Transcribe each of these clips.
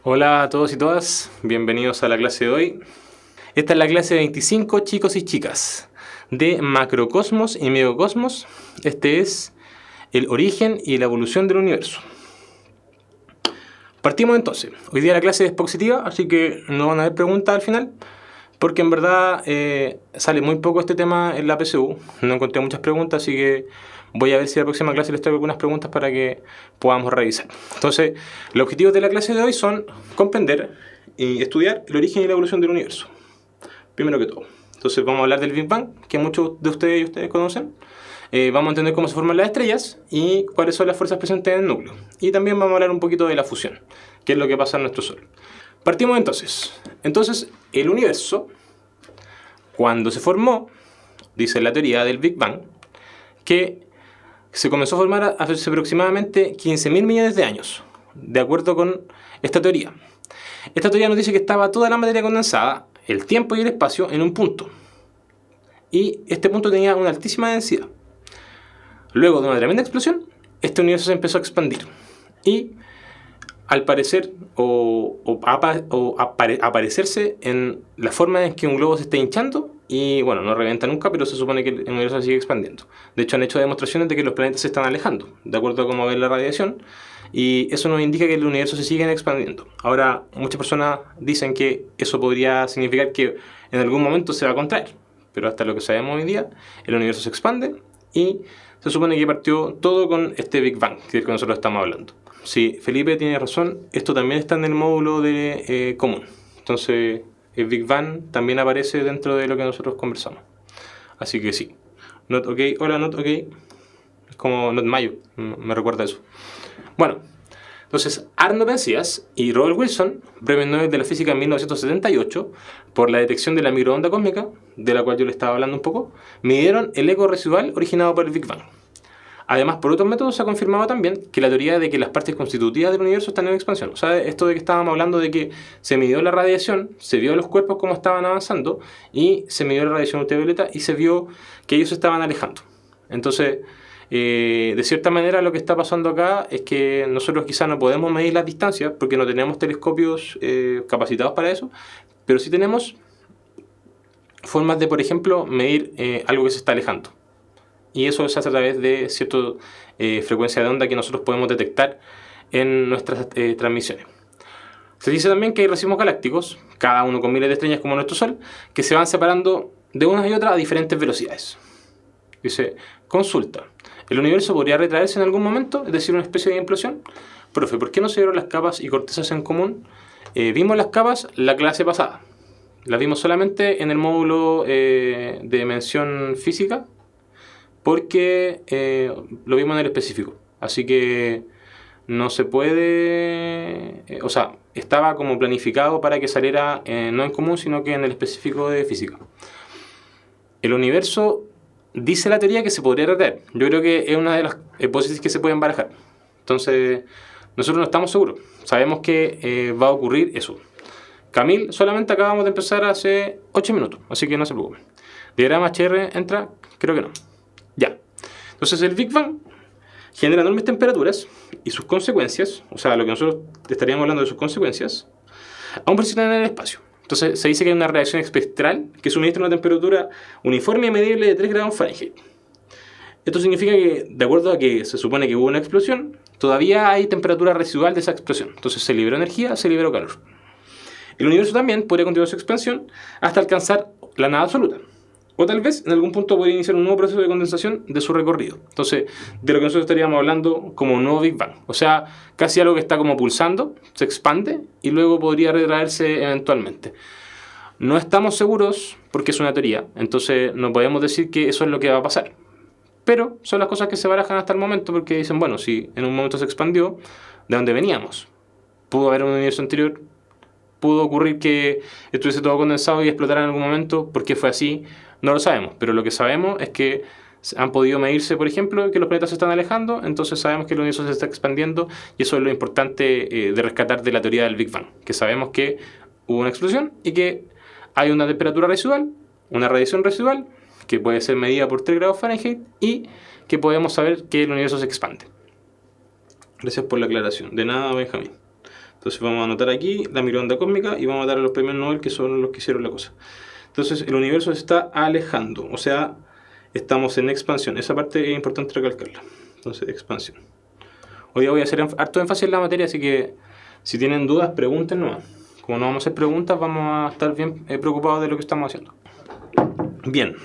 Hola a todos y todas, bienvenidos a la clase de hoy. Esta es la clase 25, chicos y chicas, de macrocosmos y microcosmos. Este es el origen y la evolución del universo. Partimos entonces. Hoy día la clase es expositiva, así que no van a haber preguntas al final, porque en verdad sale muy poco este tema en la PSU. No encontré muchas preguntas, así que voy a ver si la próxima clase les traigo algunas preguntas para que podamos revisar. Entonces, los objetivos de la clase de hoy son comprender y estudiar el origen y la evolución del universo. Primero que todo. Entonces vamos a hablar del Big Bang, que muchos de ustedes conocen. Vamos a entender cómo se forman las estrellas y cuáles son las fuerzas presentes en el núcleo. Y también vamos a hablar un poquito de la fusión, que es lo que pasa en nuestro Sol. Partimos entonces. Entonces, el universo, cuando se formó, dice la teoría del Big Bang, que se comenzó a formar hace aproximadamente 15.000 millones de años, de acuerdo con esta teoría. Esta teoría nos dice que estaba toda la materia condensada, el tiempo y el espacio, en un punto. Y este punto tenía una altísima densidad. Luego de una tremenda explosión, este universo se empezó a expandir. Y al parecer, aparecerse en la forma en que un globo se está hinchando, y bueno, no revienta nunca, pero se supone que el universo sigue expandiendo. De hecho, han hecho demostraciones de que los planetas se están alejando, de acuerdo a cómo ve la radiación, y eso nos indica que el universo se sigue expandiendo. Ahora, muchas personas dicen que eso podría significar que en algún momento se va a contraer, pero hasta lo que sabemos hoy día, el universo se expande y se supone que partió todo con este Big Bang, que es el que nosotros estamos hablando. Sí, Felipe tiene razón, esto también está en el módulo de común. Entonces, el Big Bang también aparece dentro de lo que nosotros conversamos. Así que sí. Not OK, hola, not OK. Es como not Mayo, me recuerda eso. Bueno, entonces Arno Penzias y Robert Wilson, premio Nobel de la Física en 1978, por la detección de la microonda cósmica, de la cual yo le estaba hablando un poco, midieron el eco residual originado por el Big Bang. Además, por otros métodos se ha confirmado también que la teoría de que las partes constitutivas del universo están en expansión. O sea, esto de que estábamos hablando de que se midió la radiación, se vio los cuerpos cómo estaban avanzando, y se midió la radiación ultravioleta y se vio que ellos se estaban alejando. Entonces, de cierta manera lo que está pasando acá es que nosotros quizás no podemos medir las distancias porque no tenemos telescopios capacitados para eso, pero sí tenemos formas de, por ejemplo, medir algo que se está alejando. Y eso se hace a través de cierta frecuencia de onda que nosotros podemos detectar en nuestras transmisiones. Se dice también que hay racimos galácticos, cada uno con miles de estrellas como nuestro Sol, que se van separando de unas y otras a diferentes velocidades. Dice, consulta, ¿el universo podría retraerse en algún momento, es decir, una especie de implosión? Profe, ¿por qué no se vieron las capas y cortezas en común? Vimos las capas la clase pasada. Las vimos solamente en el módulo de mención física, porque lo vimos en el específico. Así que no se puede... o sea, estaba como planificado para que saliera no en común, sino que en el específico de física. El universo, dice la teoría, que se podría retraer. Yo creo que es una de las hipótesis que se pueden barajar. Entonces, nosotros no estamos seguros. Sabemos que va a ocurrir eso. Camil, solamente acabamos de empezar hace 8 minutos, así que no se preocupen. ¿Diagrama HR entra? Creo que no. Ya. Entonces el Big Bang genera enormes temperaturas y sus consecuencias, o sea, lo que nosotros estaríamos hablando de sus consecuencias, aún persisten en el espacio. Entonces se dice que hay una reacción espectral que suministra una temperatura uniforme y medible de 3 grados Fahrenheit. Esto significa que, de acuerdo a que se supone que hubo una explosión, todavía hay temperatura residual de esa explosión. Entonces se liberó energía, se liberó calor. El universo también podría continuar su expansión hasta alcanzar la nada absoluta. O tal vez en algún punto podría iniciar un nuevo proceso de condensación de su recorrido. Entonces, de lo que nosotros estaríamos hablando como un nuevo Big Bang. O sea, casi algo que está como pulsando, se expande y luego podría retraerse eventualmente. No estamos seguros porque es una teoría, entonces no podemos decir que eso es lo que va a pasar. Pero son las cosas que se barajan hasta el momento porque dicen, bueno, si en un momento se expandió, ¿de dónde veníamos? ¿Pudo haber un universo anterior? ¿Pudo ocurrir que estuviese todo condensado y explotara en algún momento? ¿Por qué fue así? No lo sabemos, pero lo que sabemos es que han podido medirse, por ejemplo, que los planetas se están alejando, entonces sabemos que el universo se está expandiendo y eso es lo importante de rescatar de la teoría del Big Bang, que sabemos que hubo una explosión y que hay una temperatura residual, una radiación residual, que puede ser medida por 3 grados Fahrenheit y que podemos saber que el universo se expande. Gracias por la aclaración. De nada, Benjamín. Entonces vamos a anotar aquí la microonda cósmica y vamos a dar a los premios Nobel, que son los que hicieron la cosa. Entonces el universo se está alejando, o sea, estamos en expansión. Esa parte es importante recalcarla. Entonces, expansión. Hoy día voy a hacer harto énfasis en la materia, así que si tienen dudas, pregunten nomás. Como no vamos a hacer preguntas, vamos a estar bien preocupados de lo que estamos haciendo. Bien,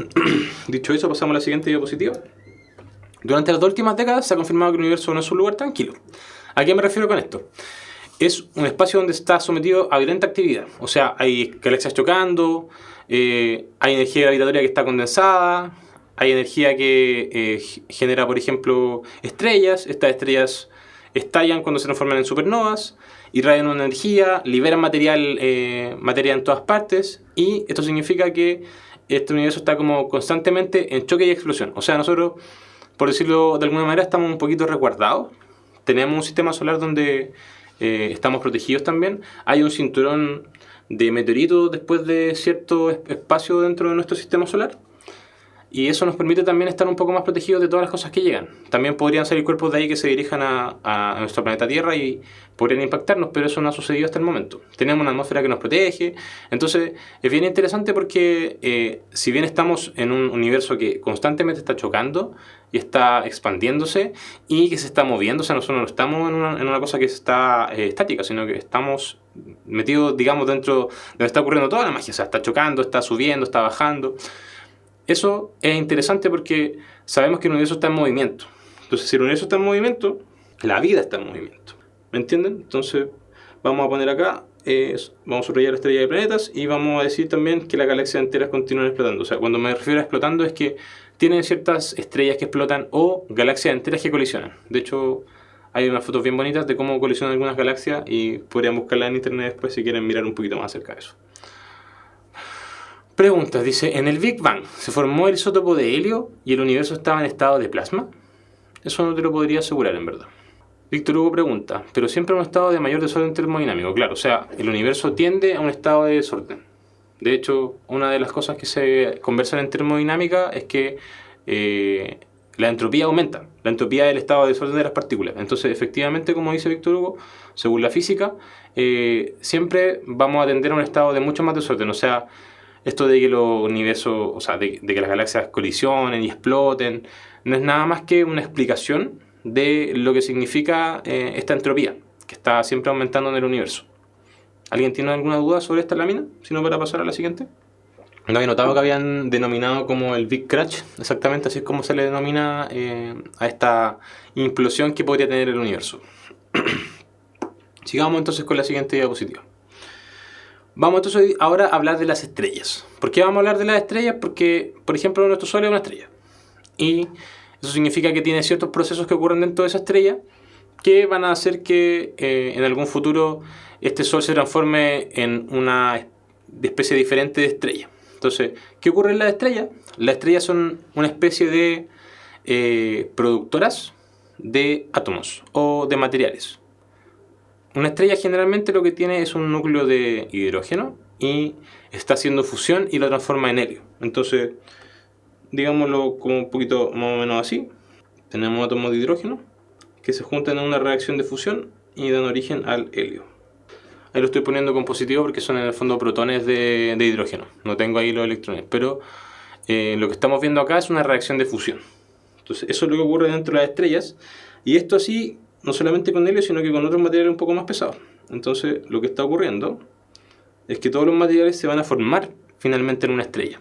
dicho eso, pasamos a la siguiente diapositiva. Durante las 2 últimas décadas se ha confirmado que el universo no es un lugar tranquilo. ¿A qué me refiero con esto? Es un espacio donde está sometido a violenta actividad. O sea, hay galaxias chocando, hay energía gravitatoria que está condensada, hay energía que genera, por ejemplo, estrellas. Estas estrellas estallan cuando se transforman en supernovas, irradian una energía, liberan materia en todas partes, y esto significa que este universo está como constantemente en choque y explosión. O sea, nosotros, por decirlo de alguna manera, estamos un poquito resguardados. Tenemos un sistema solar donde estamos protegidos también. Hay un cinturón de meteoritos después de cierto espacio dentro de nuestro sistema solar. Y eso nos permite también estar un poco más protegidos de todas las cosas que llegan. También podrían salir cuerpos de ahí que se dirijan a nuestro planeta Tierra y podrían impactarnos, pero eso no ha sucedido hasta el momento. Tenemos una atmósfera que nos protege. Entonces es bien interesante porque si bien estamos en un universo que constantemente está chocando y está expandiéndose y que se está moviendo, o sea, nosotros no estamos en una cosa que está estática, sino que estamos metidos, digamos, dentro de donde está ocurriendo toda la magia. O sea, está chocando, está subiendo, está bajando. Eso es interesante porque sabemos que el universo está en movimiento. Entonces, si el universo está en movimiento, la vida está en movimiento. ¿Me entienden? Entonces, vamos a poner acá, vamos a subrayar la estrella de planetas y vamos a decir también que las galaxias enteras continúan explotando. O sea, cuando me refiero a explotando es que tienen ciertas estrellas que explotan o galaxias enteras que colisionan. De hecho, hay unas fotos bien bonitas de cómo colisionan algunas galaxias y podrían buscarlas en internet después si quieren mirar un poquito más acerca de eso. Preguntas, dice, ¿en el Big Bang se formó el isótopo de helio y el universo estaba en estado de plasma? Eso no te lo podría asegurar, en verdad. Víctor Hugo pregunta, ¿pero siempre en un estado de mayor desorden termodinámico? Claro, o sea, el universo tiende a un estado de desorden. De hecho, una de las cosas que se conversan en termodinámica es que la entropía aumenta. La entropía es el estado de desorden de las partículas. Entonces, efectivamente, como dice Víctor Hugo, según la física, siempre vamos a tender a un estado de mucho más desorden. O sea, esto de que los universos, o sea, de que las galaxias colisionen y exploten, no es nada más que una explicación de lo que significa esta entropía, que está siempre aumentando en el universo. ¿Alguien tiene alguna duda sobre esta lámina? Si no, para pasar a la siguiente. No había notado que habían denominado como el Big Crunch, exactamente así es como se le denomina a esta implosión que podría tener el universo. Sigamos entonces con la siguiente diapositiva. Vamos entonces ahora a hablar de las estrellas. ¿Por qué vamos a hablar de las estrellas? Porque, por ejemplo, nuestro Sol es una estrella. Y eso significa que tiene ciertos procesos que ocurren dentro de esa estrella que van a hacer que en algún futuro este Sol se transforme en una especie diferente de estrella. Entonces, ¿qué ocurre en las estrellas? Las estrellas son una especie de productoras de átomos o de materiales. Una estrella generalmente lo que tiene es un núcleo de hidrógeno y está haciendo fusión y lo transforma en helio. Entonces, digámoslo como un poquito más o menos así. Tenemos átomos de hidrógeno que se juntan en una reacción de fusión y dan origen al helio. Ahí lo estoy poniendo con positivo porque son en el fondo protones de hidrógeno. No tengo ahí los electrones, pero lo que estamos viendo acá es una reacción de fusión. Entonces, eso es lo que ocurre dentro de las estrellas. Y esto así, no solamente con helio, sino que con otros materiales un poco más pesados. Entonces, lo que está ocurriendo es que todos los materiales se van a formar finalmente en una estrella.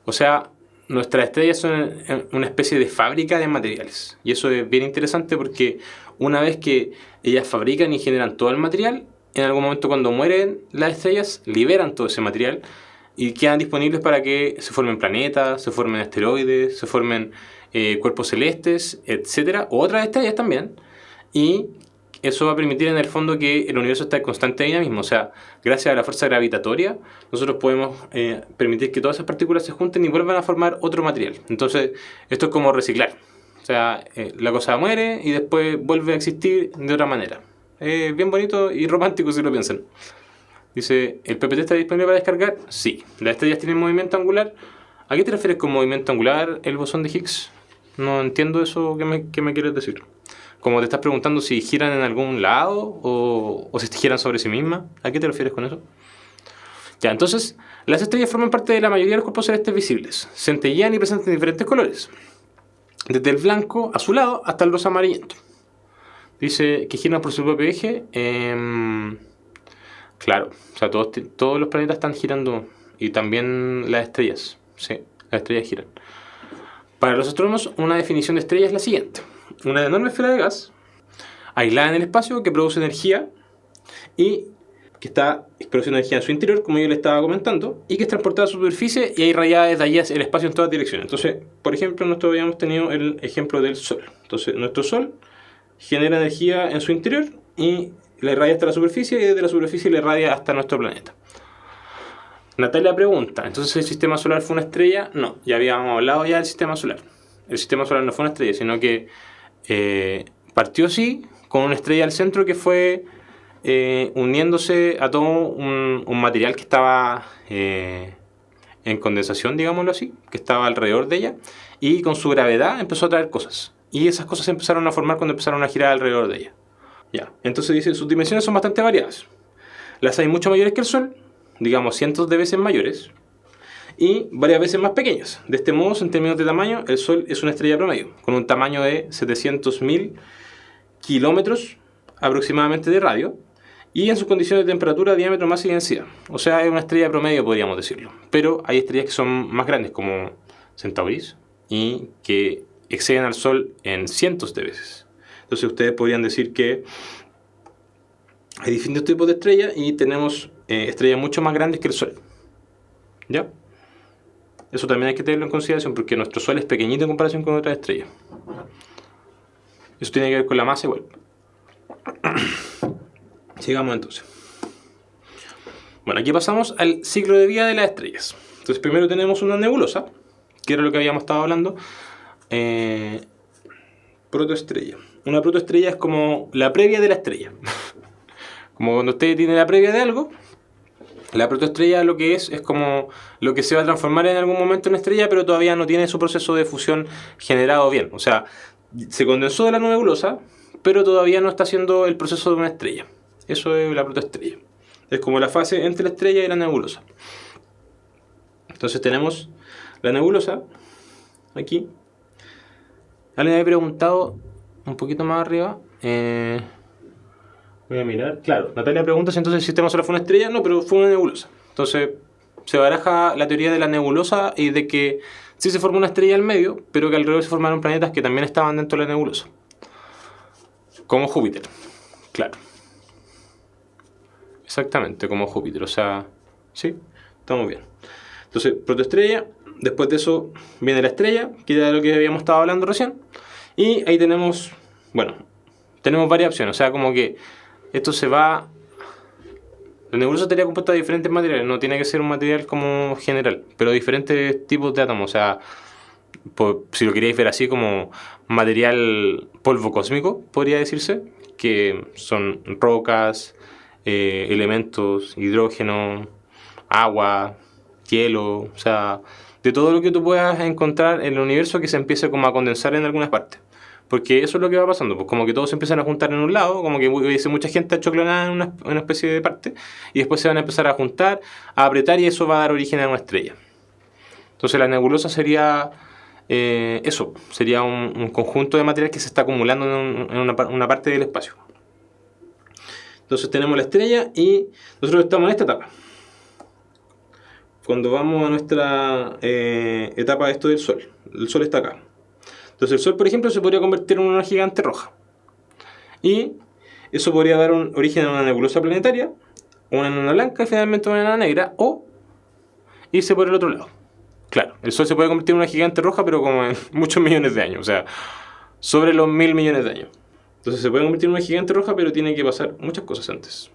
O sea, nuestras estrellas son una especie de fábrica de materiales. Y eso es bien interesante porque una vez que ellas fabrican y generan todo el material, en algún momento cuando mueren las estrellas, liberan todo ese material y quedan disponibles para que se formen planetas, se formen asteroides, se formen cuerpos celestes, etcétera, o otras estrellas también. Y eso va a permitir en el fondo que el universo esté en constante dinamismo. O sea, gracias a la fuerza gravitatoria, nosotros podemos permitir que todas esas partículas se junten y vuelvan a formar otro material. Entonces, esto es como reciclar. O sea, la cosa muere y después vuelve a existir de otra manera. Bien bonito y romántico si lo piensan. Dice, ¿el PPT está disponible para descargar? Sí. ¿Las estrellas tienen movimiento angular? ¿A qué te refieres con movimiento angular, el bosón de Higgs? No entiendo eso que me quieres decir. Como te estás preguntando si giran en algún lado o si giran sobre sí mismas. ¿A qué te refieres con eso? Ya, entonces, las estrellas forman parte de la mayoría de los cuerpos celestes visibles. Centellean y presentan diferentes colores. Desde el blanco azulado hasta el rosa amarillento. Dice que giran por su propio eje. Claro, o sea, todos los planetas están girando. Y también las estrellas. Sí, las estrellas giran. Para los astrónomos, una definición de estrella es la siguiente. Una enorme esfera de gas, aislada en el espacio, que produce energía y que está produciendo energía en su interior, como yo le estaba comentando, y que es transportada a su superficie y irradiada desde allí el espacio en todas direcciones. Entonces, por ejemplo, nosotros habíamos tenido el ejemplo del Sol. Entonces, nuestro Sol genera energía en su interior y la irradia hasta la superficie, y desde la superficie la irradia hasta nuestro planeta. Natalia pregunta, ¿entonces el sistema solar fue una estrella? No, ya habíamos hablado ya del sistema solar. El sistema solar no fue una estrella, sino que partió sí con una estrella al centro que fue uniéndose a todo un material que estaba en condensación, digámoslo así, que estaba alrededor de ella, y con su gravedad empezó a traer cosas. Y esas cosas se empezaron a formar cuando empezaron a girar alrededor de ella. Ya. Entonces dice, sus dimensiones son bastante variadas. Las hay mucho mayores que el Sol, digamos cientos de veces mayores, y varias veces más pequeñas. De este modo, en términos de tamaño, el Sol es una estrella promedio, con un tamaño de 700.000 kilómetros aproximadamente de radio, y en sus condiciones de temperatura, diámetro, masa y densidad. O sea, es una estrella promedio, podríamos decirlo. Pero hay estrellas que son más grandes, como Centauris, y que exceden al Sol en cientos de veces. Entonces ustedes podrían decir que hay distintos tipos de estrellas y tenemos estrellas mucho más grandes que el Sol. ¿Ya? Eso también hay que tenerlo en consideración porque nuestro Sol es pequeñito en comparación con otras estrellas. Eso tiene que ver con la masa igual. Sigamos entonces. Bueno, aquí pasamos al ciclo de vida de las estrellas. Entonces primero tenemos una nebulosa, que era lo que habíamos estado hablando. Protoestrella. Una protoestrella es como la previa de la estrella. Como cuando usted tiene la previa de algo, la protoestrella lo que es como lo que se va a transformar en algún momento en estrella, pero todavía no tiene su proceso de fusión generado bien. O sea, se condensó de la nebulosa, pero todavía no está haciendo el proceso de una estrella. Eso es la protoestrella. Es como la fase entre la estrella y la nebulosa. Entonces tenemos la nebulosa aquí. Alguien me había preguntado un poquito más arriba. Voy a mirar. Claro, Natalia pregunta si entonces el sistema solar fue una estrella. No, pero fue una nebulosa. Entonces se baraja la teoría de la nebulosa y de que sí se formó una estrella al medio, pero que alrededor se formaron planetas que también estaban dentro de la nebulosa. Como Júpiter. Claro. Exactamente, como Júpiter. O sea, sí, estamos bien. Entonces, protoestrella. Después de eso viene la estrella, que era de lo que habíamos estado hablando recién. Y ahí tenemos, bueno, tenemos varias opciones. O sea, como que esto se va... La nebulosa estaría compuesta de diferentes materiales. No tiene que ser un material como general, pero diferentes tipos de átomos. O sea, si lo queréis ver así como material polvo cósmico, podría decirse, que son rocas, elementos, hidrógeno, agua, hielo, o sea, de todo lo que tú puedas encontrar en el universo que se empiece como a condensar en algunas partes. Porque eso es lo que va pasando, pues como que todos se empiezan a juntar en un lado, como que hubiese mucha gente achoclonada en una especie de parte, y después se van a empezar a juntar, a apretar, y eso va a dar origen a una estrella. Entonces la nebulosa sería eso, sería un conjunto de material que se está acumulando en una parte del espacio. Entonces tenemos la estrella y nosotros estamos en esta etapa. Cuando vamos a nuestra etapa de esto del Sol, el Sol está acá. Entonces el Sol, por ejemplo, se podría convertir en una gigante roja. Y eso podría dar origen a una nebulosa planetaria, una enana blanca y finalmente una enana negra, o irse por el otro lado. Claro, el Sol se puede convertir en una gigante roja, pero como en muchos millones de años, o sea, sobre los 1.000 millones de años. Entonces se puede convertir en una gigante roja, pero tiene que pasar muchas cosas antes.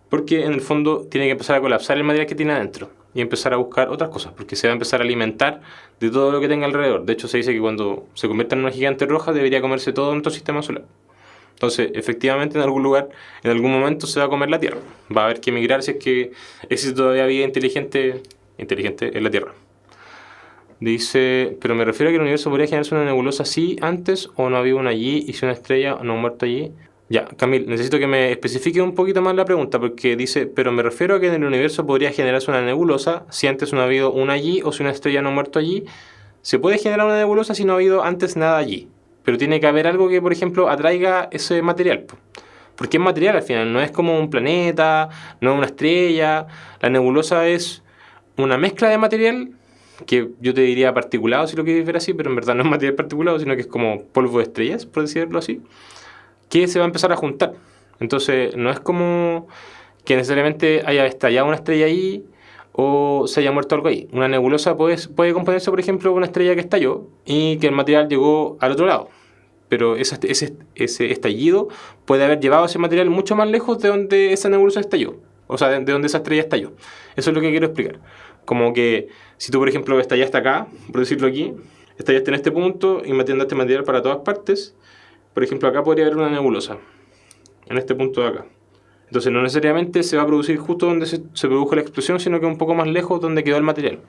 Porque en el fondo tiene que empezar a colapsar el material que tiene adentro y empezar a buscar otras cosas, porque se va a empezar a alimentar de todo lo que tenga alrededor. De hecho, se dice que cuando se convierta en una gigante roja debería comerse todo nuestro sistema solar. Entonces, efectivamente, en algún lugar, en algún momento se va a comer la Tierra. Va a haber que emigrar si es que existe todavía vida inteligente en la Tierra. Dice, pero me refiero a que el universo podría generarse una nebulosa así antes, o no había una allí, y si una estrella no ha muerto allí. Ya, Camil, necesito que me especifique un poquito más la pregunta, porque dice, pero me refiero a que en el universo podría generarse una nebulosa si antes no ha habido una allí, o si una estrella no ha muerto allí. Se puede generar una nebulosa si no ha habido antes nada allí, pero tiene que haber algo que, por ejemplo, atraiga ese material, po. Porque es material al final, no es como un planeta, no es una estrella. La nebulosa es una mezcla de material que yo te diría particulado si lo quieres ver así, pero en verdad no es material particulado, sino que es como polvo de estrellas, por decirlo así, que se va a empezar a juntar. Entonces no es como que necesariamente haya estallado una estrella ahí o se haya muerto algo ahí. Una nebulosa puede componerse, por ejemplo, de una estrella que estalló y que el material llegó al otro lado. Pero ese estallido puede haber llevado ese material mucho más lejos de donde esa nebulosa estalló. O sea, de donde esa estrella estalló. Eso es lo que quiero explicar. Como que si tú, por ejemplo, estallaste acá, por decirlo aquí, estallaste en este punto y mandaste material para todas partes. Por ejemplo, acá podría haber una nebulosa. En este punto de acá. Entonces no necesariamente se va a producir justo donde se produjo la explosión, sino que un poco más lejos donde quedó el material.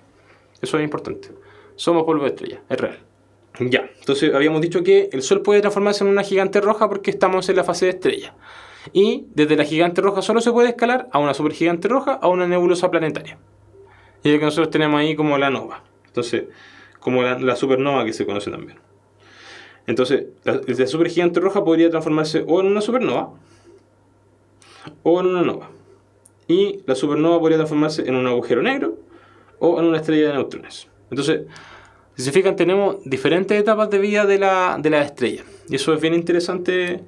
Eso es importante. Somos polvo de estrella, es real. Ya, entonces habíamos dicho que el Sol puede transformarse en una gigante roja porque estamos en la fase de estrella. Y desde la gigante roja solo se puede escalar a una supergigante roja, a una nebulosa planetaria. Y es que nosotros tenemos ahí como la nova. Entonces, como la supernova que se conoce también. Entonces, la supergigante roja podría transformarse o en una supernova o en una nova. Y la supernova podría transformarse en un agujero negro o en una estrella de neutrones. Entonces, si se fijan, tenemos diferentes etapas de vida de la estrella. Y eso es bien interesante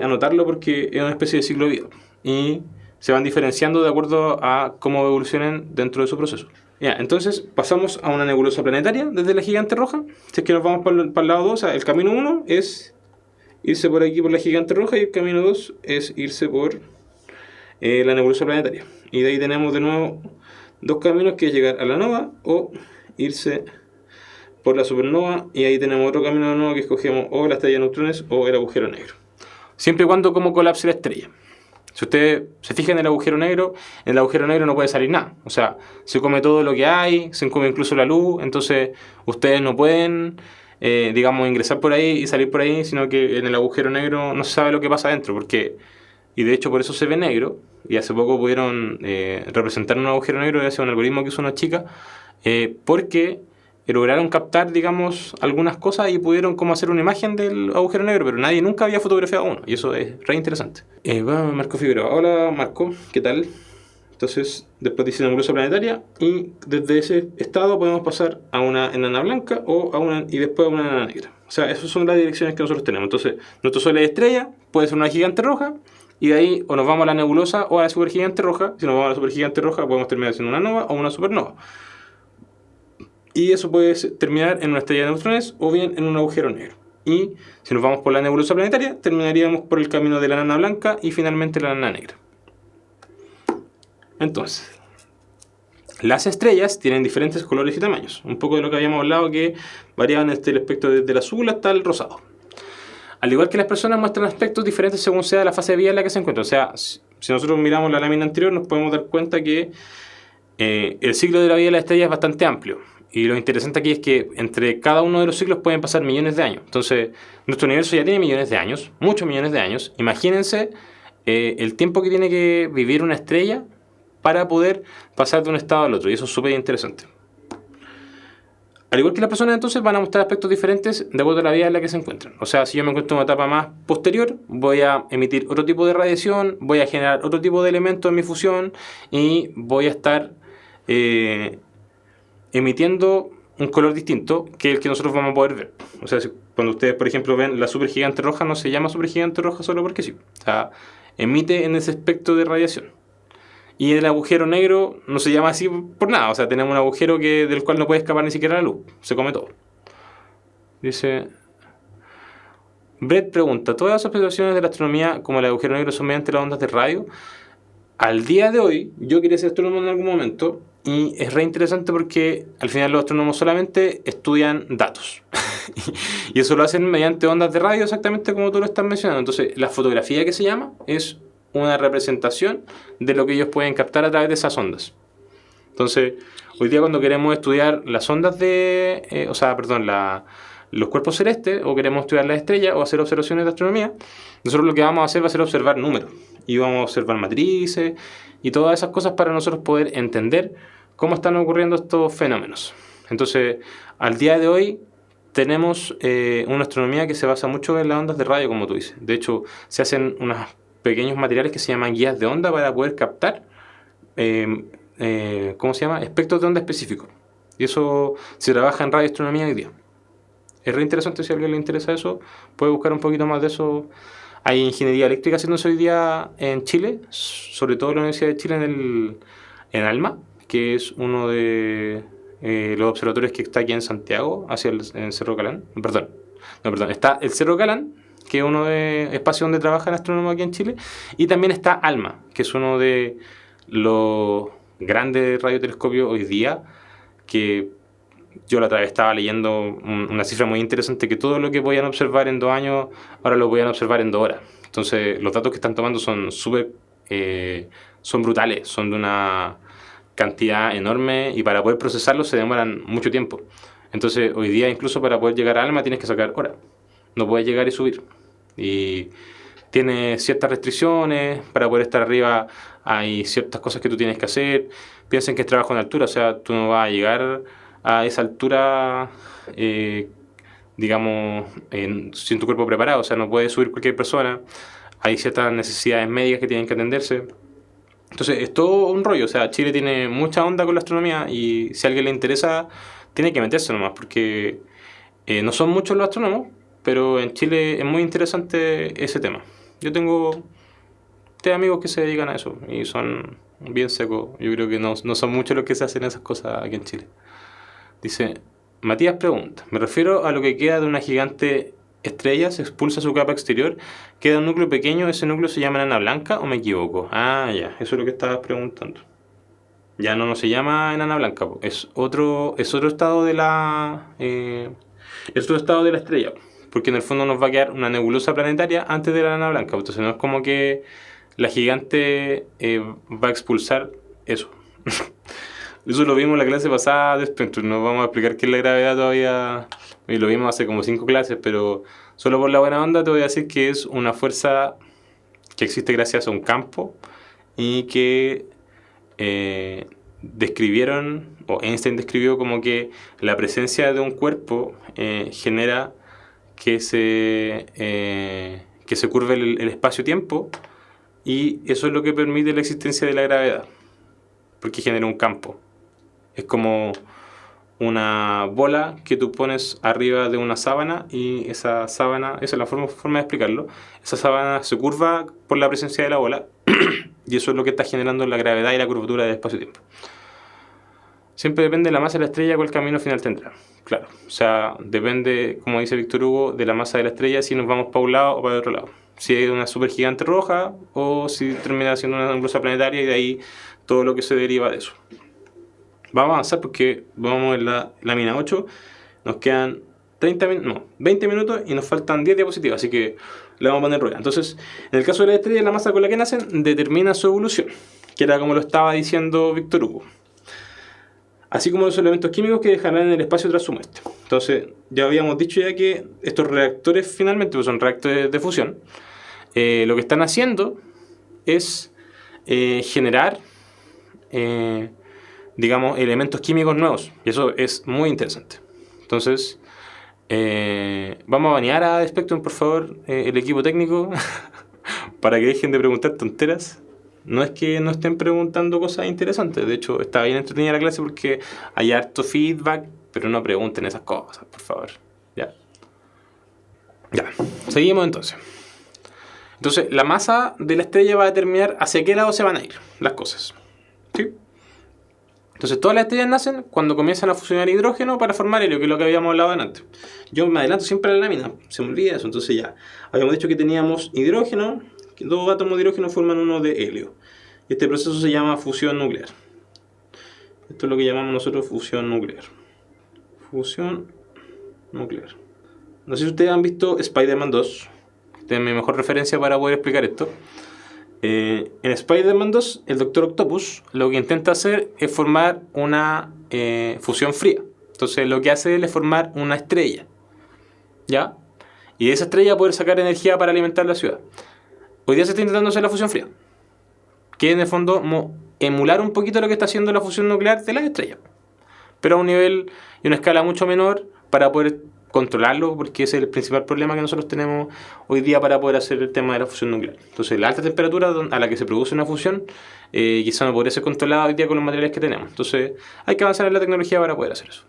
anotarlo porque es una especie de ciclo de vida. Y se van diferenciando de acuerdo a cómo evolucionen dentro de su proceso. Ya, entonces pasamos a una nebulosa planetaria desde la gigante roja. Si es que nos vamos para el lado 2, o sea, el camino 1 es irse por aquí por la gigante roja y el camino 2 es irse por la nebulosa planetaria. Y de ahí tenemos de nuevo dos caminos, que es llegar a la nova o irse por la supernova, y ahí tenemos otro camino de nuevo que escogemos o la estrella de neutrones o el agujero negro. Siempre y cuando como colapse la estrella. Si ustedes se fijan en el agujero negro no puede salir nada. O sea, se come todo lo que hay, se come incluso la luz, entonces ustedes no pueden, digamos, ingresar por ahí y salir por ahí, sino que en el agujero negro no se sabe lo que pasa adentro, y de hecho por eso se ve negro, y hace poco pudieron representar un agujero negro gracias a un algoritmo que hizo una chica, porque lograron captar, digamos, algunas cosas y pudieron como hacer una imagen del agujero negro, pero nadie nunca había fotografiado uno, y eso es re interesante. Bueno, Marco Figueroa. Hola Marco, ¿qué tal? Entonces, después dice nebulosa planetaria, y desde ese estado podemos pasar a una enana blanca y después a una enana negra. O sea, esas son las direcciones que nosotros tenemos. Entonces, nuestro Sol es estrella, puede ser una gigante roja, y de ahí o nos vamos a la nebulosa o a la supergigante roja. Si nos vamos a la supergigante roja, podemos terminar siendo una nova o una supernova. Y eso puede terminar en una estrella de neutrones o bien en un agujero negro. Y si nos vamos por la nebulosa planetaria, terminaríamos por el camino de la enana blanca y finalmente la enana negra. Entonces, las estrellas tienen diferentes colores y tamaños. Un poco de lo que habíamos hablado, que variaban desde el espectro desde el azul hasta el rosado. Al igual que las personas muestran aspectos diferentes según sea la fase de vida en la que se encuentran. O sea, si nosotros miramos la lámina anterior, nos podemos dar cuenta que el ciclo de la vida de la estrella es bastante amplio. Y lo interesante aquí es que entre cada uno de los ciclos pueden pasar millones de años. Entonces, nuestro universo ya tiene millones de años, muchos millones de años. Imagínense el tiempo que tiene que vivir una estrella para poder pasar de un estado al otro. Y eso es súper interesante. Al igual que las personas, entonces van a mostrar aspectos diferentes de acuerdo a la vida en la que se encuentran. O sea, si yo me encuentro en una etapa más posterior, voy a emitir otro tipo de radiación, voy a generar otro tipo de elementos en mi fusión y voy a estar emitiendo un color distinto que el que nosotros vamos a poder ver. O sea, cuando ustedes, por ejemplo, ven la supergigante roja, no se llama supergigante roja solo porque sí. O sea, emite en ese espectro de radiación. Y el agujero negro no se llama así por nada. O sea, tenemos un agujero del cual no puede escapar ni siquiera la luz. Se come todo. Dice... Brett pregunta, ¿todas las observaciones de la astronomía como el agujero negro son mediante las ondas de radio? Al día de hoy, yo quería ser astrónomo en algún momento, y es re interesante porque al final los astrónomos solamente estudian datos. Y eso lo hacen mediante ondas de radio, exactamente como tú lo estás mencionando. Entonces, la fotografía que se llama es una representación de lo que ellos pueden captar a través de esas ondas. Entonces, hoy día cuando queremos estudiar las ondas los cuerpos celestes, o queremos estudiar las estrellas, o hacer observaciones de astronomía, nosotros lo que vamos a hacer va a ser observar números. Y vamos a observar matrices y todas esas cosas para nosotros poder entender cómo están ocurriendo estos fenómenos. Entonces, al día de hoy tenemos una astronomía que se basa mucho en las ondas de radio, como tú dices. De hecho, se hacen unos pequeños materiales que se llaman guías de onda para poder captar ¿cómo se llama? Espectros de onda específicos. Y eso se trabaja en radioastronomía hoy día. Es re interesante, si a alguien le interesa eso, puede buscar un poquito más de eso. Hay ingeniería eléctrica haciéndose hoy día en Chile, sobre todo en la Universidad de Chile en ALMA, que es uno de los observatorios que está aquí en Santiago, hacia el Cerro Calán. Perdón, está el Cerro Calán, que es uno de espacios donde trabajan astrónomos aquí en Chile, y también está ALMA, que es uno de los grandes radiotelescopios hoy día, que yo la otra vez estaba leyendo una cifra muy interesante, que todo lo que podían observar en 2 años, ahora lo podían observar en 2 horas. Entonces, los datos que están tomando son son brutales, son de una cantidad enorme, y para poder procesarlos se demoran mucho tiempo. Entonces, hoy día, incluso para poder llegar a ALMA, tienes que sacar horas. No puedes llegar y subir. Y tiene ciertas restricciones. Para poder estar arriba hay ciertas cosas que tú tienes que hacer. Piensen que es trabajo en altura, o sea, tú no vas a llegar a esa altura, digamos, sin tu cuerpo preparado. O sea, no puede subir cualquier persona. Hay ciertas necesidades médicas que tienen que atenderse. Entonces, es todo un rollo. O sea, Chile tiene mucha onda con la astronomía, y si a alguien le interesa, tiene que meterse nomás, porque no son muchos los astrónomos, pero en Chile es muy interesante ese tema. Yo tengo 3 amigos que se dedican a eso y son bien secos. Yo creo que no son muchos los que se hacen esas cosas aquí en Chile. Dice, Matías pregunta, me refiero a lo que queda de una gigante estrella, se expulsa su capa exterior, queda un núcleo pequeño, ¿ese núcleo se llama enana blanca o me equivoco? Ah, ya, eso es lo que estabas preguntando. Ya no se llama enana blanca, es otro estado de es otro estado de la estrella, porque en el fondo nos va a quedar una nebulosa planetaria antes de la enana blanca. Entonces no es como que la gigante va a expulsar eso. Eso lo vimos en la clase pasada de espectro. No vamos a explicar qué es la gravedad todavía, y lo vimos hace como 5 clases, pero solo por la buena onda te voy a decir que es una fuerza que existe gracias a un campo, y que describieron, o Einstein describió, como que la presencia de un cuerpo genera que se curve el espacio-tiempo, y eso es lo que permite la existencia de la gravedad, porque genera un campo. Es como una bola que tú pones arriba de una sábana, y esa sábana, esa es la forma de explicarlo, esa sábana se curva por la presencia de la bola, y eso es lo que está generando la gravedad y la curvatura del espacio-tiempo. Siempre depende de la masa de la estrella cuál camino final tendrá. Claro, o sea, depende, como dice Víctor Hugo, de la masa de la estrella, si nos vamos para un lado o para el otro lado. Si es una supergigante roja, o si termina siendo una nebulosa planetaria, y de ahí todo lo que se deriva de eso. Vamos a avanzar porque vamos en la lámina 8. Nos quedan 20 minutos y nos faltan 10 diapositivas, así que le vamos a poner rueda. Entonces, en el caso de la estrella, la masa con la que nacen determina su evolución, que era como lo estaba diciendo Víctor Hugo. Así como los elementos químicos que dejarán en el espacio tras su muerte. Entonces, ya habíamos dicho ya que estos reactores finalmente pues son reactores de fusión. Lo que están haciendo es generar digamos, elementos químicos nuevos, y eso es muy interesante. Entonces, vamos a banear a Spectrum, por favor, el equipo técnico, para que dejen de preguntar tonteras. No es que no estén preguntando cosas interesantes, de hecho está bien entretenida la clase porque hay harto feedback, pero no pregunten esas cosas, por favor. Ya, seguimos entonces. Entonces, la masa de la estrella va a determinar hacia qué lado se van a ir las cosas, ¿sí? Entonces, todas las estrellas nacen cuando comienzan a fusionar hidrógeno para formar helio, que es lo que habíamos hablado antes. Yo me adelanto siempre a la lámina, se me olvida eso. Entonces ya, habíamos dicho que teníamos hidrógeno, que 2 átomos de hidrógeno forman uno de helio. Este proceso se llama fusión nuclear. Esto es lo que llamamos nosotros fusión nuclear. Fusión nuclear. No sé si ustedes han visto Spider-Man 2. Esta es mi mejor referencia para poder explicar esto. En Spider-Man 2, el Doctor Octopus lo que intenta hacer es formar una fusión fría. Entonces lo que hace él es formar una estrella, ¿ya? Y de esa estrella poder sacar energía para alimentar la ciudad. Hoy día se está intentando hacer la fusión fría, que en el fondo emular un poquito lo que está haciendo la fusión nuclear de las estrellas, pero a un nivel y una escala mucho menor para poder controlarlo, porque ese es el principal problema que nosotros tenemos hoy día para poder hacer el tema de la fusión nuclear. Entonces la alta temperatura a la que se produce una fusión quizá no podría ser controlada hoy día con los materiales que tenemos. Entonces hay que avanzar en la tecnología para poder hacer eso.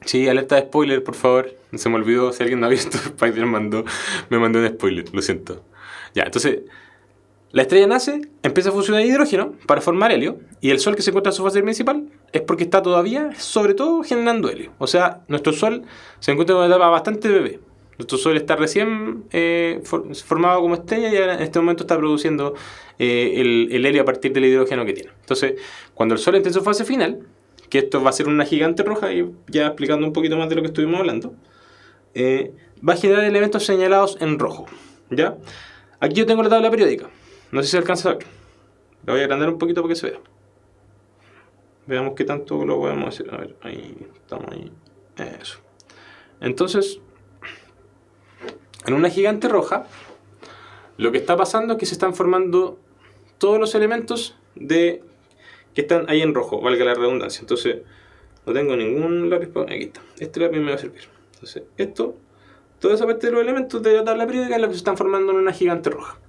Sí, alerta de spoiler, por favor. Se me olvidó, si alguien no ha visto Spider-Man 2, me mandó un spoiler, lo siento. Ya, entonces la estrella nace, empieza a fusionar hidrógeno para formar helio, y el Sol que se encuentra en su fase principal es porque está todavía, sobre todo, generando helio. O sea, nuestro Sol se encuentra en una etapa bastante bebé. Nuestro Sol está recién formado como estrella y en este momento está produciendo el helio a partir del hidrógeno que tiene. Entonces, cuando el Sol entre en su fase final, que esto va a ser una gigante roja, y ya explicando un poquito más de lo que estuvimos hablando, va a generar elementos señalados en rojo, ¿ya? Aquí yo tengo la tabla periódica. No sé si se alcanza a ver. La voy a agrandar un poquito para que se vea. Veamos qué tanto lo podemos hacer. A ver, ahí estamos ahí. Eso. Entonces, en una gigante roja, lo que está pasando es que se están formando todos los elementos que están ahí en rojo, valga la redundancia. Entonces, no tengo ningún lápiz para... Aquí está. Este lápiz me va a servir. Entonces, toda esa parte de los elementos de la tabla periódica es lo que se están formando en una gigante roja.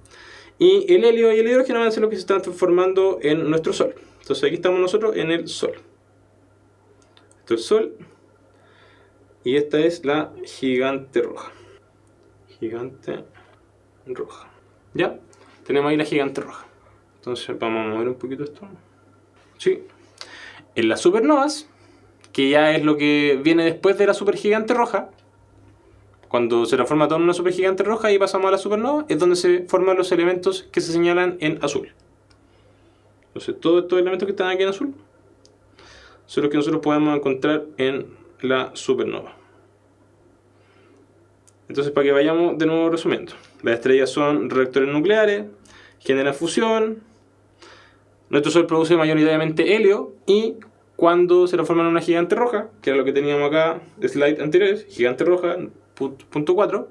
Y el helio y el hidrógeno van a ser lo que se están formando en nuestro Sol. Entonces aquí estamos nosotros en el Sol. Esto es el Sol. Y esta es la gigante roja. Gigante roja. ¿Ya? Tenemos ahí la gigante roja. Entonces vamos a mover un poquito esto. Sí. En las supernovas, que ya es lo que viene después de la supergigante roja, cuando se transforma todo en una supergigante roja y pasamos a la supernova, es donde se forman los elementos que se señalan en azul. Entonces, todos estos elementos que están aquí en azul son los que nosotros podemos encontrar en la supernova. Entonces, para que vayamos de nuevo resumiendo, las estrellas son reactores nucleares, generan fusión, nuestro Sol produce mayoritariamente helio, y cuando se transforma en una gigante roja, que era lo que teníamos acá, slide anteriores, gigante roja, punto 4,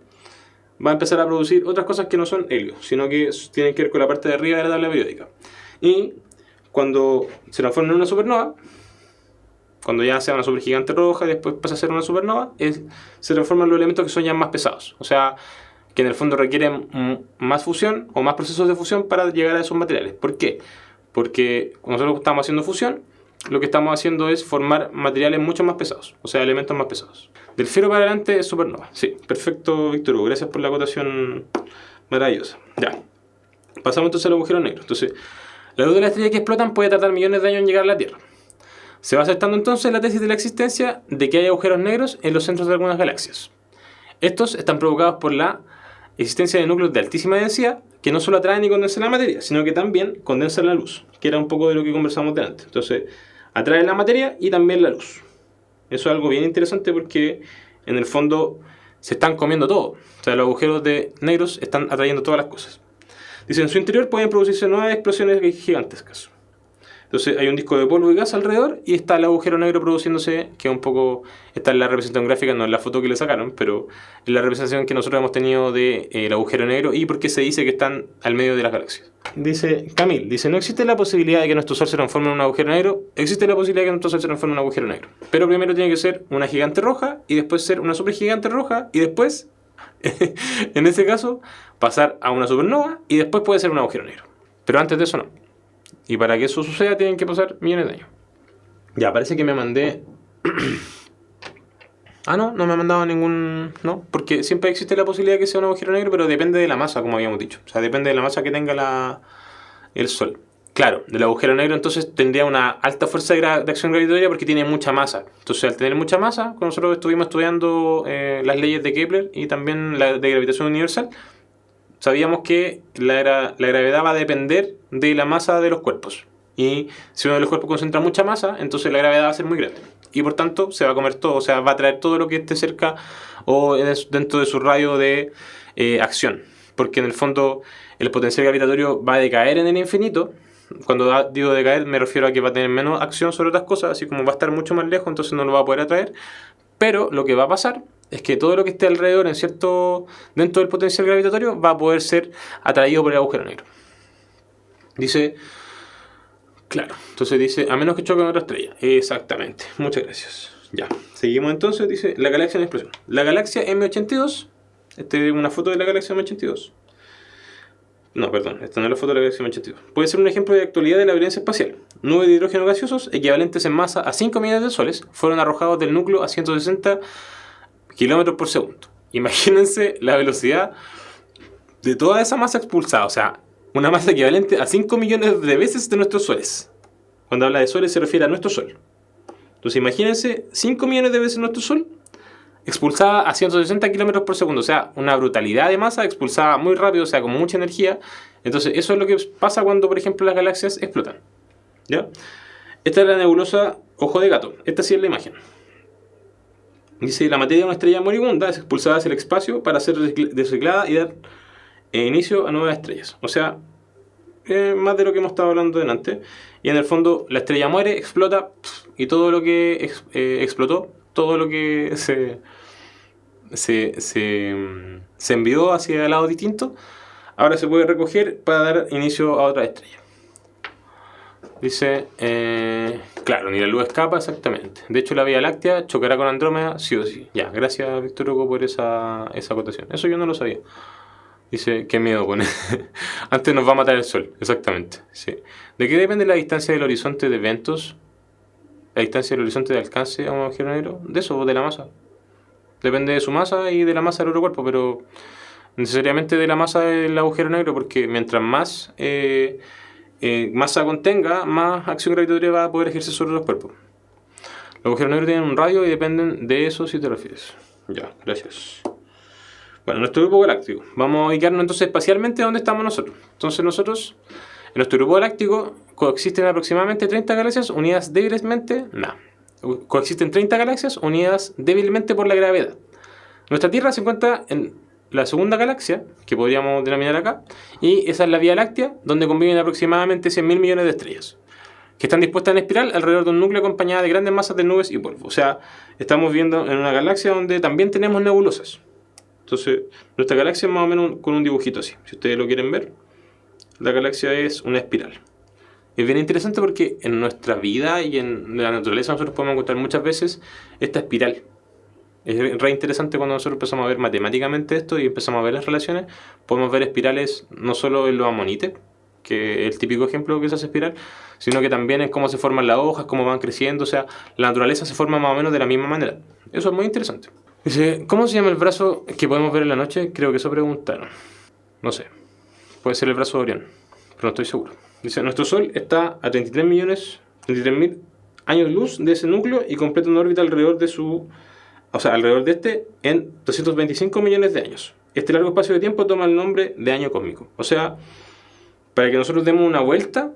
va a empezar a producir otras cosas que no son helio, sino que tienen que ver con la parte de arriba de la tabla periódica. Y cuando se transforma en una supernova, cuando ya sea una supergigante roja y después pasa a ser una supernova, se transforman los elementos que son ya más pesados. O sea, que en el fondo requieren más fusión o más procesos de fusión para llegar a esos materiales. ¿Por qué? Porque cuando nosotros estamos haciendo fusión, lo que estamos haciendo es formar materiales mucho más pesados, o sea, elementos más pesados. Del 0 para adelante es supernova. Sí, perfecto, Víctor Hugo. Gracias por la acotación maravillosa. Ya. Pasamos entonces al agujero negro. Entonces, la luz de las estrellas que explotan puede tardar millones de años en llegar a la Tierra. Se va aceptando entonces la tesis de la existencia de que hay agujeros negros en los centros de algunas galaxias. Estos están provocados por la existencia de núcleos de altísima densidad que no solo atraen y condensan la materia, sino que también condensan la luz, que era un poco de lo que conversamos delante. Entonces, atraen la materia y también la luz. Eso es algo bien interesante porque en el fondo se están comiendo todo. O sea, los agujeros negros están atrayendo todas las cosas. Dice, en su interior pueden producirse nuevas explosiones gigantescas. Entonces hay un disco de polvo y gas alrededor y está el agujero negro produciéndose, que un poco está en la representación gráfica, no en la foto que le sacaron, pero en la representación que nosotros hemos tenido del agujero negro y por qué se dice que están al medio de las galaxias. Dice Camille, no existe la posibilidad de que nuestro Sol se transforme en un agujero negro. Existe la posibilidad de que nuestro Sol se transforme en un agujero negro. Pero primero tiene que ser una gigante roja y después ser una supergigante roja y después, en ese caso, pasar a una supernova y después puede ser un agujero negro. Pero antes de eso no. Y para que eso suceda tienen que pasar millones de años. Ya, parece que me mandé... no me ha mandado ningún... No, porque siempre existe la posibilidad de que sea un agujero negro, pero depende de la masa, como habíamos dicho. O sea, depende de la masa que tenga el Sol. Claro, el agujero negro entonces tendría una alta fuerza de acción gravitatoria porque tiene mucha masa. Entonces, al tener mucha masa, cuando nosotros estuvimos estudiando las leyes de Kepler y también la de gravitación universal, sabíamos que la gravedad va a depender de la masa de los cuerpos. Y si uno de los cuerpos concentra mucha masa, entonces la gravedad va a ser muy grande. Y por tanto se va a comer todo, o sea, va a traer todo lo que esté cerca o dentro de su radio de acción. porque en el fondo el potencial gravitatorio va a decaer en el infinito. Cuando digo decaer me refiero a que va a tener menos acción sobre otras cosas, así como va a estar mucho más lejos, entonces no lo va a poder atraer. Pero lo que va a pasar es que todo lo que esté alrededor, dentro del potencial gravitatorio, va a poder ser atraído por el agujero negro. Dice, claro, entonces dice, a menos que choque con otra estrella. Exactamente, muchas gracias. Ya, seguimos entonces, dice, la galaxia en explosión. La galaxia M82, esta es una foto de la galaxia M82. No, perdón, esta no es la foto de la galaxia M82. Puede ser un ejemplo de actualidad de la violencia espacial. Nubes de hidrógeno gaseosos, equivalentes en masa a 5 millones de soles, fueron arrojados del núcleo a 160 kilómetros por segundo. Imagínense la velocidad de toda esa masa expulsada, o sea, una masa equivalente a 5 millones de veces de nuestros soles. Cuando habla de soles se refiere a nuestro sol. Entonces imagínense 5 millones de veces nuestro sol expulsada a 160 kilómetros por segundo, o sea, una brutalidad de masa expulsada muy rápido, o sea, con mucha energía. Entonces eso es lo que pasa cuando, por ejemplo, las galaxias explotan. ¿Ya? Esta es la nebulosa Ojo de Gato. Esta sí es la imagen. Dice, la materia de una estrella moribunda es expulsada hacia el espacio para ser reciclada y dar inicio a nuevas estrellas. O sea, más de lo que hemos estado hablando delante. Y en el fondo la estrella muere, explota, y todo lo que explotó, todo lo que se envió hacia el lado distinto, ahora se puede recoger para dar inicio a otra estrella. Dice, claro, ni la luz escapa exactamente. De hecho, la Vía Láctea chocará con Andrómeda sí o sí. Ya, gracias Víctor Hugo por esa acotación. Eso yo no lo sabía. Dice, qué miedo pone. Antes nos va a matar el Sol, exactamente. Sí. ¿De qué depende la distancia del horizonte de eventos? La distancia del horizonte de alcance a un agujero negro. De eso, de la masa. Depende de su masa y de la masa del otro cuerpo, pero necesariamente de la masa del agujero negro, porque mientras más masa contenga, más acción gravitatoria va a poder ejercer sobre los cuerpos. Los agujeros negros tienen un radio y dependen de eso si te refieres. Ya, gracias. Bueno, nuestro grupo galáctico. Vamos a ubicarnos entonces espacialmente donde estamos nosotros. Entonces nosotros, en nuestro grupo galáctico, coexisten aproximadamente 30 galaxias unidas débilmente. Coexisten 30 galaxias unidas débilmente por la gravedad. Nuestra Tierra se encuentra en la segunda galaxia, que podríamos denominar acá, y esa es la Vía Láctea, donde conviven aproximadamente 100.000 millones de estrellas, que están dispuestas en espiral alrededor de un núcleo acompañada de grandes masas de nubes y polvo. O sea, estamos viendo en una galaxia donde también tenemos nebulosas. Entonces, nuestra galaxia es más o menos con un dibujito así. Si ustedes lo quieren ver, la galaxia es una espiral. Es bien interesante porque en nuestra vida y en la naturaleza nosotros podemos encontrar muchas veces esta espiral. Es re interesante cuando nosotros empezamos a ver matemáticamente esto y empezamos a ver las relaciones. Podemos ver espirales no solo en los amonites, que es el típico ejemplo que se hace espiral, sino que también en cómo se forman las hojas, cómo van creciendo. O sea, la naturaleza se forma más o menos de la misma manera. Eso es muy interesante. Dice, ¿cómo se llama el brazo que podemos ver en la noche? Creo que eso preguntaron. No sé. Puede ser el brazo de Orión, pero no estoy seguro. Dice, nuestro Sol está a 33.000 años luz de ese núcleo y completa una órbita alrededor de este en 225 millones de años. Este largo espacio de tiempo toma el nombre de año cósmico. O sea, para que nosotros demos una vuelta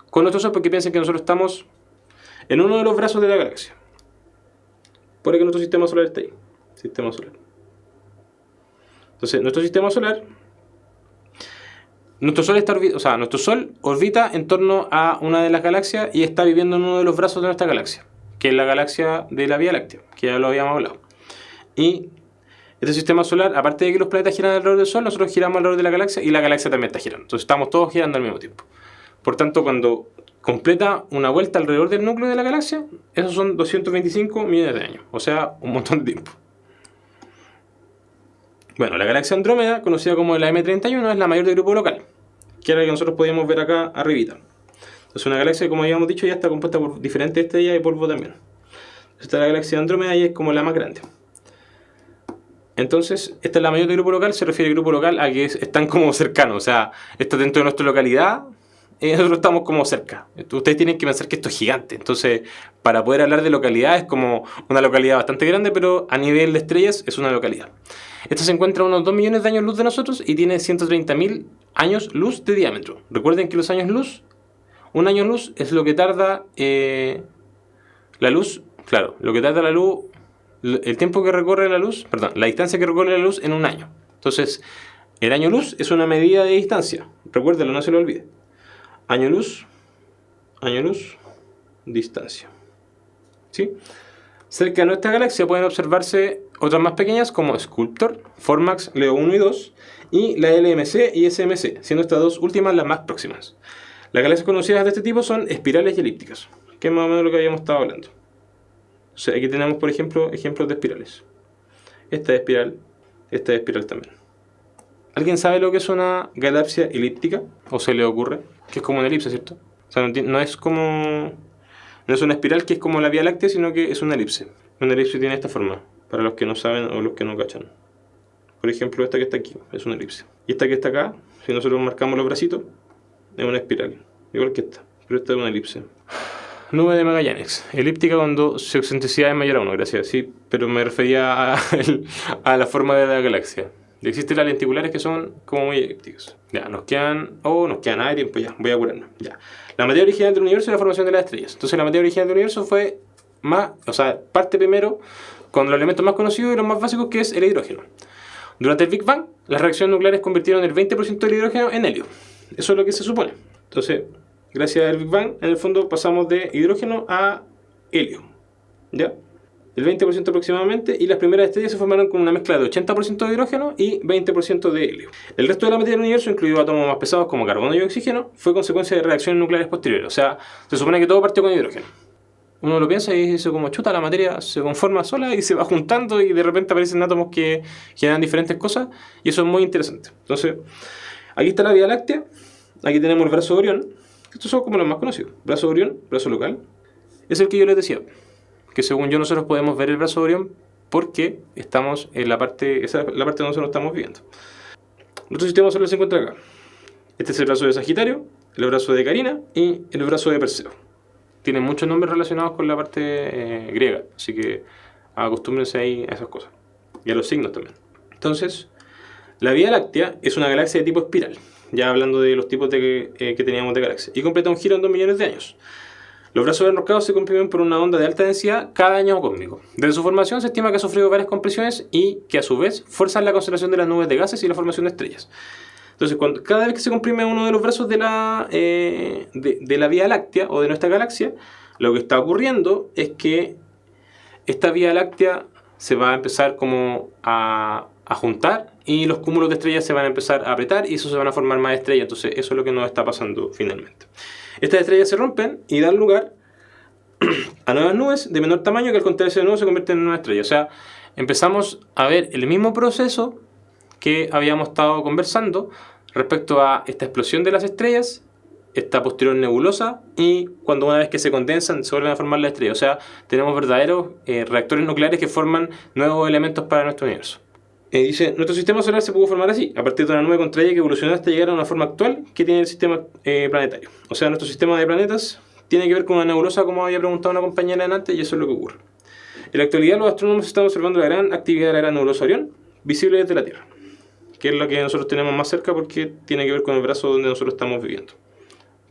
con nuestro Sol, porque piensen que nosotros estamos en uno de los brazos de la galaxia. Por que nuestro sistema solar está ahí. Sistema solar. Entonces, nuestro sistema solar, nuestro Sol orbita en torno a una de las galaxias y está viviendo en uno de los brazos de nuestra galaxia, que es la galaxia de la Vía Láctea, que ya lo habíamos hablado. Y este sistema solar, aparte de que los planetas giran alrededor del Sol, nosotros giramos alrededor de la galaxia y la galaxia también está girando. Entonces estamos todos girando al mismo tiempo. Por tanto, cuando completa una vuelta alrededor del núcleo de la galaxia, esos son 225 millones de años. O sea, un montón de tiempo. Bueno, la galaxia Andrómeda, conocida como la M31, es la mayor del grupo local, que era la que nosotros podíamos ver acá arribita. Entonces una galaxia, como habíamos dicho, ya está compuesta por diferentes estrellas y polvo también. Esta es la galaxia Andrómeda y es como la más grande. Entonces, esta es la mayor del grupo local, se refiere al grupo local a que están como cercanos, o sea, está dentro de nuestra localidad y nosotros estamos como cerca. Ustedes tienen que pensar que esto es gigante, entonces para poder hablar de localidad es como una localidad bastante grande, pero a nivel de estrellas es una localidad. Esta se encuentra a unos 2 millones de años luz de nosotros y tiene 130.000 años luz de diámetro. Recuerden que los años luz, un año luz es lo que tarda la luz, claro, lo que tarda la luz, el tiempo que recorre la luz, perdón, la distancia que recorre la luz en un año. Entonces, El año luz es una medida de distancia. Recuérdalo, no se lo olvide. Año luz, distancia. ¿Sí? Cerca de nuestra galaxia pueden observarse otras más pequeñas como Sculptor, Formax, Leo 1 y 2, y la LMC y SMC, siendo estas dos últimas las más próximas. Las galaxias conocidas de este tipo son espirales y elípticas, que es más o menos lo que habíamos estado hablando. O sea, aquí tenemos, por ejemplo, ejemplos de espirales. Esta es espiral también. ¿Alguien sabe lo que es una galaxia elíptica? ¿O se le ocurre? Que es como una elipse, ¿cierto? O sea, no es como... No es una espiral que es como la Vía Láctea, sino que es una elipse. Una elipse tiene esta forma, para los que no saben o los que no cachan. Por ejemplo, esta que está aquí es una elipse. Y esta que está acá, si nosotros marcamos los bracitos, es una espiral. Igual que esta, pero esta es una elipse. Nube de Magallanes. Elíptica cuando su excentricidad es mayor a 1, gracias. Sí, pero me refería a la forma de la galaxia. Existen las lenticulares que son como muy elípticas. Ya, nos quedan aire, pues ya, voy a curarnos. Ya. La materia original del universo es la formación de las estrellas. Entonces la materia original del universo fue parte primero con los elementos más conocidos y los más básicos, que es el hidrógeno. Durante el Big Bang, las reacciones nucleares convirtieron el 20% del hidrógeno en helio. Eso es lo que se supone. Entonces, gracias al Big Bang, en el fondo pasamos de hidrógeno a helio. ¿Ya? El 20% aproximadamente, y las primeras estrellas se formaron con una mezcla de 80% de hidrógeno y 20% de helio. El resto de la materia del universo, incluido átomos más pesados como carbono y oxígeno, fue consecuencia de reacciones nucleares posteriores. O sea, se supone que todo partió con hidrógeno. Uno lo piensa y dice como chuta, la materia se conforma sola y se va juntando y de repente aparecen átomos que generan diferentes cosas, y eso es muy interesante. Entonces, aquí está la Vía Láctea, aquí tenemos el brazo de Orión. Estos son como los más conocidos. Brazo de Orión, brazo local. Es el que yo les decía, que según yo nosotros podemos ver el brazo de Orión porque estamos en la parte, esa es la parte donde nosotros estamos viviendo. Nuestro sistema solar se encuentra acá. Este es el brazo de Sagitario, el brazo de Carina y el brazo de Perseo. Tienen muchos nombres relacionados con la parte griega, así que acostúmbrense ahí a esas cosas. Y a los signos también. Entonces, la Vía Láctea es una galaxia de tipo espiral, ya hablando de los tipos que teníamos de galaxia, y completa un giro en 2 millones de años. Los brazos enroscados se comprimen por una onda de alta densidad cada año cósmico. Desde su formación se estima que ha sufrido varias compresiones y que a su vez fuerzan la concentración de las nubes de gases y la formación de estrellas. Entonces, cada vez que se comprime uno de los brazos de la Vía Láctea o de nuestra galaxia, lo que está ocurriendo es que esta Vía Láctea se va a empezar como a juntar y los cúmulos de estrellas se van a empezar a apretar y eso se van a formar más estrellas. Entonces, eso es lo que nos está pasando finalmente. Estas estrellas se rompen y dan lugar a nuevas nubes de menor tamaño que al contraerse de nuevo se convierten en nuevas estrellas. O sea, empezamos a ver el mismo proceso que habíamos estado conversando respecto a esta explosión de las estrellas, esta posterior nebulosa y cuando una vez que se condensan se vuelven a formar las estrellas. O sea, tenemos verdaderos reactores nucleares que forman nuevos elementos para nuestro universo. Dice, nuestro sistema solar se pudo formar así, a partir de una nube contraria que evolucionó hasta llegar a una forma actual que tiene el sistema planetario. O sea, nuestro sistema de planetas tiene que ver con una nebulosa, como había preguntado una compañera antes, y eso es lo que ocurre. En la actualidad los astrónomos están observando la gran actividad de la gran nebulosa Orión, visible desde la Tierra, que es la que nosotros tenemos más cerca porque tiene que ver con el brazo donde nosotros estamos viviendo.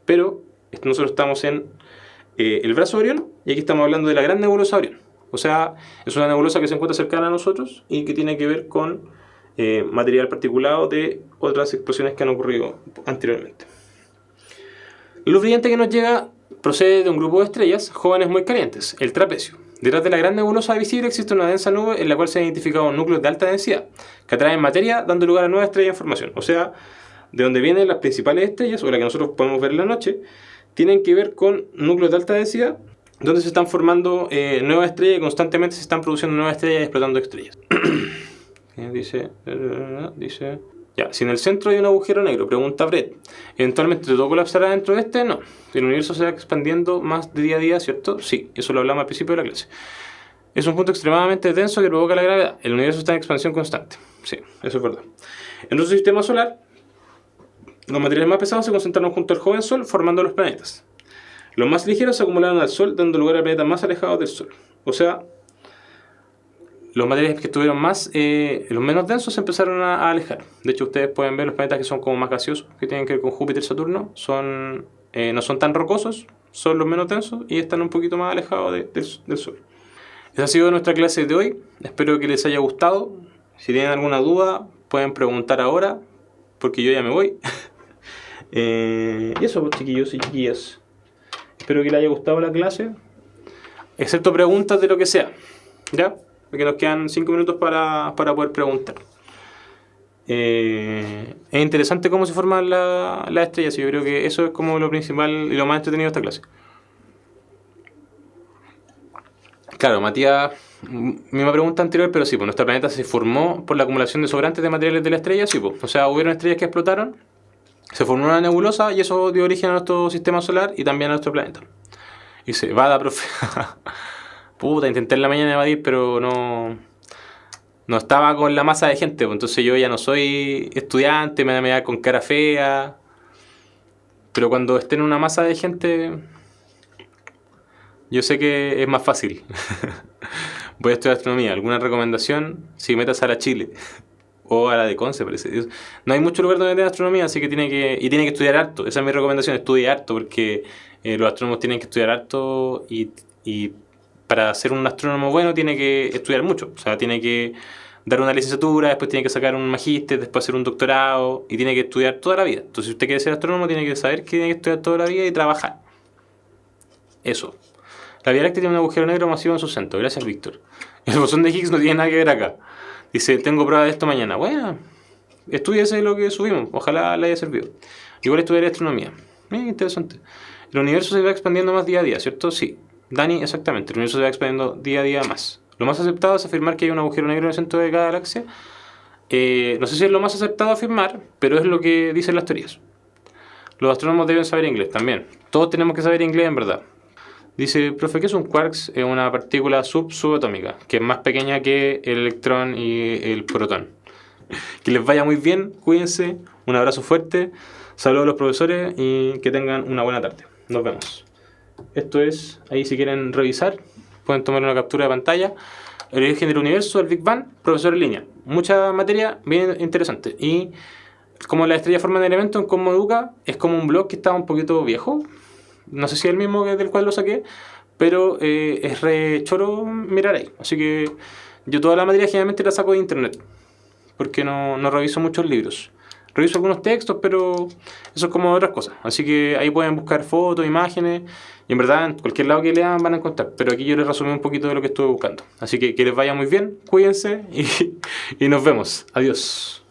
Pero nosotros estamos en el brazo de Orión y aquí estamos hablando de la gran nebulosa Orión. O sea, es una nebulosa que se encuentra cercana a nosotros y que tiene que ver con material particulado de otras explosiones que han ocurrido anteriormente. La luz brillante que nos llega procede de un grupo de estrellas jóvenes muy calientes, el trapecio. Detrás de la gran nebulosa visible existe una densa nube en la cual se han identificado núcleos de alta densidad que atraen materia dando lugar a nuevas estrellas en formación. O sea, de donde vienen las principales estrellas, o las que nosotros podemos ver en la noche, tienen que ver con núcleos de alta densidad donde se están formando nuevas estrellas y constantemente se están produciendo nuevas estrellas y explotando estrellas. dice, ya, si en el centro hay un agujero negro, pregunta Brett, ¿eventualmente todo colapsará dentro de este? No. El universo se va expandiendo más de día a día, ¿cierto? Sí, eso lo hablamos al principio de la clase. Es un punto extremadamente denso que provoca la gravedad. El universo está en expansión constante. Sí, eso es verdad. En nuestro sistema solar, los materiales más pesados se concentraron junto al joven Sol formando los planetas. Los más ligeros se acumularon al Sol, dando lugar a planetas más alejados del Sol. O sea, los materiales que estuvieron los menos densos se empezaron a alejar. De hecho, ustedes pueden ver los planetas que son como más gaseosos, que tienen que ver con Júpiter y Saturno. No son tan rocosos, son los menos densos y están un poquito más alejados del Sol. Esa ha sido nuestra clase de hoy. Espero que les haya gustado. Si tienen alguna duda, pueden preguntar ahora. porque yo ya me voy. Y eso, pues, chiquillos y chiquillas. Espero que les haya gustado la clase. Excepto preguntas de lo que sea. ¿Ya? Porque nos quedan 5 minutos para poder preguntar. Es interesante cómo se forman las estrellas. Y yo creo que eso es como lo principal y lo más entretenido de esta clase. Claro, Matías, misma pregunta anterior, pero sí, pues nuestro planeta se formó por la acumulación de sobrantes de materiales de la estrella, sí, pues. O sea, hubieron estrellas que explotaron, se formó una nebulosa y eso dio origen a nuestro sistema solar y también a nuestro planeta. Y se va da, profe. Puta, intenté en la mañana evadir, pero no estaba con la masa de gente, pues. Entonces yo ya no soy estudiante, me da mirar con cara fea. Pero cuando esté en una masa de gente, yo sé que es más fácil. Voy a estudiar astronomía. ¿Alguna recomendación? Sí, metas a la Chile. O a la de Conce, parece. No hay mucho lugar donde tener astronomía, así que tiene que estudiar harto. Esa es mi recomendación, estudie harto, porque los astrónomos tienen que estudiar harto y para ser un astrónomo bueno tiene que estudiar mucho. O sea, tiene que dar una licenciatura, después tiene que sacar un magíster, después hacer un doctorado y tiene que estudiar toda la vida. Entonces, si usted quiere ser astrónomo, tiene que saber que tiene que estudiar toda la vida y trabajar. Eso. La Vía Láctea tiene un agujero negro masivo en su centro. Gracias, Víctor. El bosón de Higgs no tiene nada que ver acá. Dice, tengo prueba de esto mañana. Bueno, estudiese lo que subimos. Ojalá le haya servido. Igual estudiaré astronomía. Interesante. El universo se va expandiendo más día a día, ¿cierto? Sí. Dani, exactamente. El universo se va expandiendo día a día más. Lo más aceptado es afirmar que hay un agujero negro en el centro de cada galaxia. No sé si es lo más aceptado afirmar, pero es lo que dicen las teorías. Los astrónomos deben saber inglés también. Todos tenemos que saber inglés en verdad. Dice, profe, ¿qué es un quarks? Es una partícula subatómica, que es más pequeña que el electrón y el protón. Que les vaya muy bien, cuídense, un abrazo fuerte, saludos a los profesores y que tengan una buena tarde. Nos vemos. Esto es, ahí si quieren revisar, pueden tomar una captura de pantalla. El origen del universo, el Big Bang, profesor en línea. Mucha materia bien interesante. Y como las estrellas forman elementos en Cosmo Educa, es como un blog que estaba un poquito viejo. No sé si es el mismo del cual lo saqué, pero es re choro mirar ahí. Así que yo toda la materia generalmente la saco de internet, porque no reviso muchos libros. Reviso algunos textos, pero eso es como otras cosas. Así que ahí pueden buscar fotos, imágenes, y en verdad en cualquier lado que lean van a encontrar. Pero aquí yo les resumí un poquito de lo que estuve buscando. Así que les vaya muy bien, cuídense y nos vemos. Adiós.